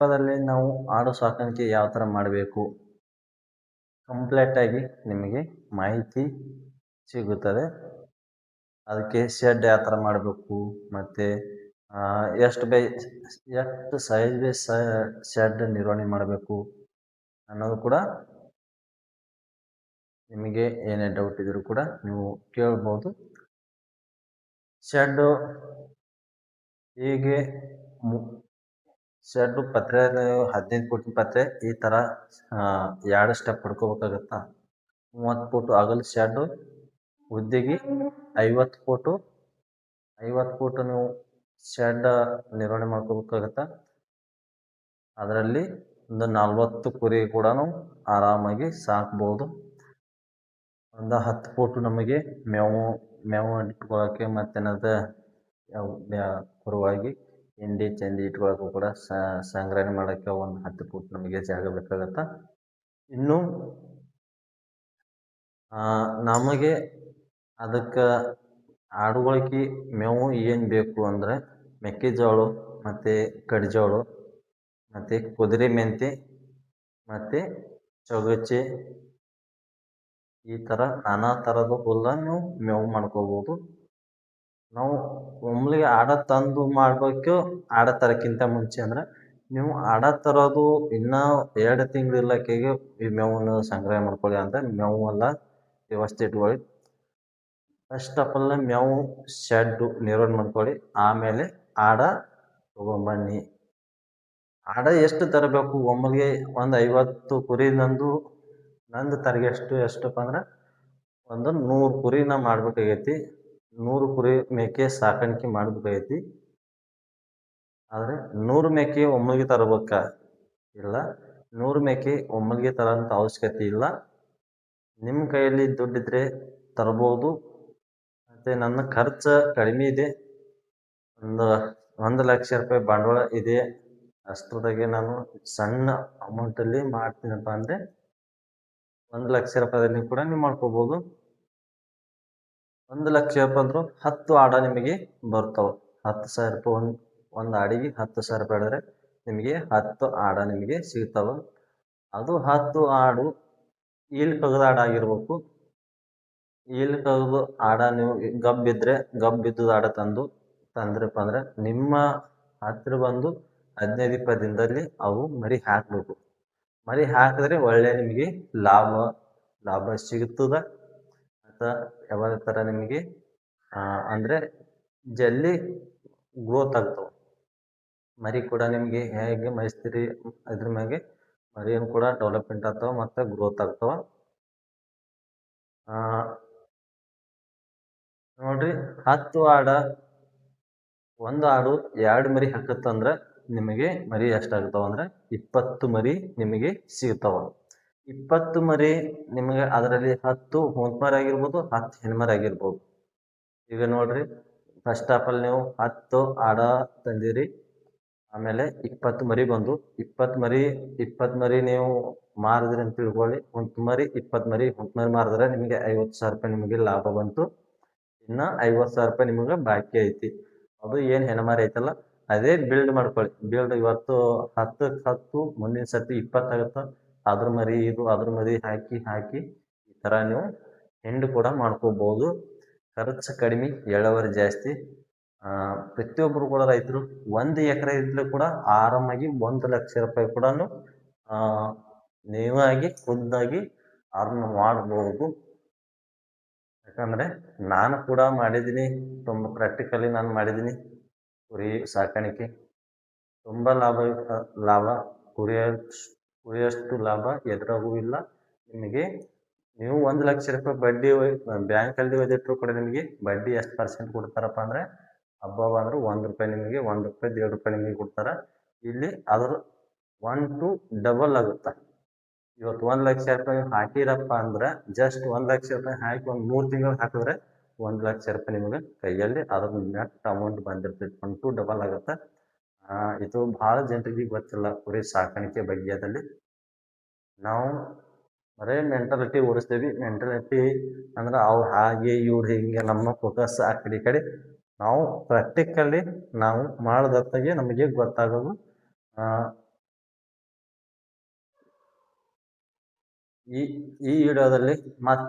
ಪದದಲ್ಲಿ ನಾವು ಆಡು ಸಾಕಾಣಿಕೆ ಯಾವ ಥರ ಮಾಡಬೇಕು ಕಂಪ್ಲೀಟಾಗಿ ನಿಮಗೆ ಮಾಹಿತಿ ಸಿಗುತ್ತದೆ. ಅದಕ್ಕೆ ಶೆಡ್ ಯಾವ ಥರ ಮಾಡಬೇಕು ಮತ್ತು ಎಷ್ಟು ಸೈಜ್ ಶೆಡ್ ನಿರ್ವಹಣೆ ಮಾಡಬೇಕು ಅನ್ನೋದು ಕೂಡ ನಿಮಗೆ ಏನೇ ಡೌಟ್ ಇದ್ರೂ ಕೂಡ ನೀವು ಕೇಳ್ಬೋದು. ಶೆಡ್ಡು ಹೇಗೆ ಶೆಡ್ಡು ಪತ್ರೆ 15 ಫೂಟಿನ ಪತ್ರೆ ಈ ಥರ 2 ಸ್ಟೆಪ್ ಹೊಡ್ಕೋಬೇಕಾಗತ್ತಾ. 30 ಫೂಟು ಅಗಲ ಶೆಡ್ಡು ಉದ್ದೆಗೆ 50 ಫೂಟು ನೀವು ಶೆಡ್ ನಿರ್ವಹಣೆ ಮಾಡ್ಕೋಬೇಕಾಗತ್ತಾ. ಅದರಲ್ಲಿ ಒಂದು 40 ಕುರಿ ಕೂಡ ಆರಾಮಾಗಿ ಸಾಕ್ಬೋದು. ಒಂದು 10 ಫೂಟು ನಮಗೆ ಮೇವು ಇಟ್ಕೊಳ್ಳೋಕ್ಕೆ ಮತ್ತೇನಾದ ಕುರುವಾಗಿ ಹಿಂಡಿ ಚಂದಿ ಇಟ್ಕೊಳ್ಳೋಕ್ಕೂ ಕೂಡ ಸಂಗ್ರಹಣೆ ಮಾಡೋಕ್ಕೆ ಒಂದು 10 ಫೂಟ್ ನಮಗೆ ಜಾಗ ಬೇಕಾಗತ್ತೆ. ಇನ್ನು ನಮಗೆ ಅದಕ್ಕೆ ಆಡುಗಳಿಗೆ ಮೇವು ಏನು ಬೇಕು ಅಂದರೆ ಮೆಕ್ಕೆಜೋಳ ಮತ್ತು ಕಡ್ಜೋಳ ಮತ್ತು ಕುದುರೆ ಮೆಂತೆ ಮತ್ತು ಚೊಗಚೆ ಈ ಥರ ನಾನಾ ಥರದ ಹುಲ್ಲನ್ನು ಮೇವು ಮಾಡ್ಕೋಬೋದು. ನಾವು ಒಮ್ಮೆಗೆ ಆಡ ತಂದು ಮಾಡಬೇಕು. ಆಡ ತರೋಕ್ಕಿಂತ ಮುಂಚೆ ಅಂದರೆ ನೀವು ಆಡ ತರೋದು ಇನ್ನೂ 2 ತಿಂಗಳು ಇರ್ಲಿಕ್ಕೆಗೆ ಈ ಮೇವನ್ನು ಸಂಗ್ರಹ ಮಾಡ್ಕೊಳ್ಳಿ ಅಂದರೆ ಮೇವು ಎಲ್ಲ ವ್ಯವಸ್ಥೆ ಇಟ್ಕೊಳ್ಳಿ. ಫಸ್ಟ್ ಆಫ್ ಆಲ್ ಮೇವು ಶೆಡ್ಡು ನಿರ್ವಹಣೆ ಮಾಡ್ಕೊಳ್ಳಿ. ಆಮೇಲೆ ಆಡ ತೊಗೊಂಬನ್ನಿ. ಆಡ ಎಷ್ಟು ತರಬೇಕು ಒಮ್ಮೆಗೆ ಒಂದು 50 ಕುರಿ ನಂದು ತರಗೆ ಎಷ್ಟಪ್ಪ ಅಂದ್ರೆ ಒಂದು 100 ಕುರಿ ನಾ ಮಾಡ್ಬೇಕಾಗೈತಿ. 100 ಕುರಿ ಮೇಕೆ ಸಾಕಾಣಿಕೆ ಮಾಡಬೇಕಾಗೈತಿ. ಆದರೆ 100 ಮೇಕೆ ಒಮ್ಮೆಗೆ ತರಬೇಕಾ ಇಲ್ಲ, 100 ಮೇಕೆ ಒಮ್ಮೆಗೆ ತರೋಂಥ ಅವಶ್ಯಕತೆ ಇಲ್ಲ. ನಿಮ್ಮ ಕೈಯಲ್ಲಿ ದುಡ್ಡಿದ್ರೆ ತರ್ಬೋದು. ಮತ್ತು ನನ್ನ ಖರ್ಚು ಕಡಿಮೆ ಇದೆ, ಒಂದು 1 ಲಕ್ಷ ರೂಪಾಯಿ ಬಂಡವಾಳ ಇದೆ. ಅಷ್ಟರದಾಗೆ ನಾನು ಸಣ್ಣ ಅಮೌಂಟಲ್ಲಿ ಮಾಡ್ತೀನಪ್ಪ ಅಂದರೆ 1 ಲಕ್ಷ ರೂಪಾಯಿದಲ್ಲಿ ಕೂಡ ನೀವು ಮಾಡ್ಕೋಬೋದು. 1 ಲಕ್ಷ ರೂಪಾಯಿ ಅಂದರೂ 10 ಆಡ ನಿಮಗೆ ಬರ್ತಾವೆ. 10,000 ರೂಪಾಯಿ ಒಂದು ಆಡಿಗೆ 10,000 ರೂಪಾಯಿ ಹಿಡಿದ್ರೆ ನಿಮಗೆ 10 ಆಡ ನಿಮಗೆ ಸಿಗ್ತಾವೆ. ಅದು 10 ಆಡು ಈಲ್ ಕಗದ ಆಡ ಆಗಿರ್ಬೇಕು. ಈಲ್ ಕಗದು ಆಡ ನೀವು ಗಬ್ಬಿದ್ದದ ಆಡ ತಂದ್ರಪ್ಪ ಅಂದ್ರೆ ನಿಮ್ಮ ಹತ್ತಿರ ಬಂದು 15-20 ದಿನದಲ್ಲಿ ಅವು ಮರಿ ಹಾಕಬೇಕು. ಮರಿ ಹಾಕಿದ್ರೆ ಒಳ್ಳೆ ನಿಮಗೆ ಲಾಭ ಸಿಗುತ್ತದೆ. ಮತ್ತು ಯಾವ ಥರ ನಿಮಗೆ ಅಂದರೆ ಜಲ್ದಿ ಗ್ರೋತ್ ಆಗ್ತವೆ. ಮರಿ ಕೂಡ ನಿಮಗೆ ಹೇಗೆ ಮೇಯಿಸ್ತೀರಿ ಅದ್ರ ಮ್ಯಾಗೆ ಮರಿಯನ್ನು ಕೂಡ ಡೆವಲಪ್ಮೆಂಟ್ ಆಗ್ತವೆ ಮತ್ತು ಗ್ರೋತ್ ಆಗ್ತವೆ. ನೋಡ್ರಿ, 10 ಆಡ ಒಂದು ಆಡು 2 ಮರಿ ಹಾಕತ್ತಂದ್ರೆ ನಿಮಗೆ ಮರಿ ಎಷ್ಟಾಗ್ತಾವ ಅಂದರೆ 20 ಮರಿ ನಿಮಗೆ ಸಿಗ್ತಾವ. 20 ಮರಿ ನಿಮಗೆ ಅದರಲ್ಲಿ 10 ಹೊಂದ್ಮರಿ ಆಗಿರ್ಬೋದು, 10 ಹೆಣ್ಮರಿ ಆಗಿರ್ಬೋದು. ಈಗ ನೋಡ್ರಿ, ಫಸ್ಟ್ ಆಫ್ ಆಲ್ ನೀವು 10 ಆಡ ತಂದಿರಿ, ಆಮೇಲೆ 20 ಮರಿ ಬಂದು 20 ಮರಿ ನೀವು ಮಾರಿದ್ರಿ ಅಂತ ತಿಳ್ಕೊಳ್ಳಿ. 20 ಮರಿ ಮಾರಿದ್ರೆ ನಿಮಗೆ 50,000 ರೂಪಾಯಿ ನಿಮಗೆ ಲಾಭ ಬಂತು. ಇನ್ನು 50,000 ರೂಪಾಯಿ ನಿಮಗೆ ಬಾಕಿ ಐತಿ. ಅದು ಏನು ಹೆಣ್ಮರಿ ಐತಲ್ಲ ಅದೇ ಬಿಲ್ಡ್ ಮಾಡ್ಕೊಳ್ಳಿ. ಇವತ್ತು 10 ಮುಂದಿನ ಸರ್ತಿ 20 ಆಗುತ್ತೆ. ಅದ್ರ ಮರಿ ಹಾಕಿ ಈ ಥರ ನೀವು ಹೆಂಡು ಕೂಡ ಮಾಡ್ಕೋಬೋದು. ಖರ್ಚು ಕಡಿಮೆ, ಇಳುವರಿ ಜಾಸ್ತಿ. ಪ್ರತಿಯೊಬ್ಬರು ಕೂಡ ರೈತರು 1 ಎಕರೆ ಇದ್ರೂ ಕೂಡ ಆರಾಮಾಗಿ 1 ಲಕ್ಷ ರೂಪಾಯಿ ಕೂಡ ನೀವಾಗಿ ಖುದ್ದಾಗಿ ಅರ್ನ್ ಮಾಡ್ಬೋದು. ಯಾಕಂದರೆ ನಾನು ಕೂಡ ಮಾಡಿದ್ದೀನಿ, ತುಂಬ ಪ್ರಾಕ್ಟಿಕಲಿ ನಾನು ಮಾಡಿದ್ದೀನಿ. ಕುರಿ ಸಾಕಾಣಿಕೆ ತುಂಬ ಲಾಭ ಕುರಿಯಷ್ಟು ಲಾಭ ಎದ್ರಾಗೂ ಇಲ್ಲ. ನಿಮಗೆ ನೀವು 1 ಲಕ್ಷ ರೂಪಾಯಿ ಬಡ್ಡಿ ಬ್ಯಾಂಕಲ್ಲಿ ಒಯ್ದಿಟ್ಟರು ಕೂಡ ನಿಮಗೆ ಬಡ್ಡಿ ಎಷ್ಟು % ಕೊಡ್ತಾರಪ್ಪ ಅಂದರೆ ಅಂದ್ರೆ 1 ರೂಪಾಯಿ ನಿಮಗೆ 1 ರೂಪಾಯಿ 1.5 ರೂಪಾಯಿ ನಿಮಗೆ ಕೊಡ್ತಾರೆ. ಇಲ್ಲಿ ಅದ್ರ 1 to ಡಬಲ್ ಆಗುತ್ತೆ. ಇವತ್ತು 1 ಲಕ್ಷ ರೂಪಾಯಿ ಹಾಕಿರಪ್ಪ ಅಂದ್ರೆ ಜಸ್ಟ್ 1 ಲಕ್ಷ ರೂಪಾಯಿ ಹಾಕಿ ಒಂದು 3 ತಿಂಗಳು ಹಾಕಿದ್ರೆ 1 ಲಕ್ಷ ರೂಪಾಯಿ ನಿಮಗೆ ಕೈಯಲ್ಲಿ ಅದ್ರ ನೆಟ್ ಅಮೌಂಟ್ ಬಂದಿರ್ತೈತಿ. 1 to ಡಬಲ್ ಆಗುತ್ತೆ. ಇದು ಭಾಳ ಜನರಿಗೆ ಗೊತ್ತಿಲ್ಲ ಕುರಿ ಸಾಕಾಣಿಕೆ ಬಗ್ಗೆದಲ್ಲಿ. ನಾವು ಬರೇ ಮೆಂಟಾಲಿಟಿ ಓಡಿಸ್ತೀವಿ. ಮೆಂಟಾಲಿಟಿ ಅಂದ್ರೆ ಅವ್ರು ಹಾಗೆ ಇವ್ರು ಹೀಗೆ, ನಮ್ಮ ಫೋಕಸ್ ಆ ಕಡೆ ನಾವು ಪ್ರಾಕ್ಟಿಕಲಿ ನಾವು ಮಾಡಿದತ್ತಾಗೆ ನಮಗೆ ಗೊತ್ತಾಗೋದು. ಈ ಈ ವಿಡಿಯೋದಲ್ಲಿ ಮತ್ತೆ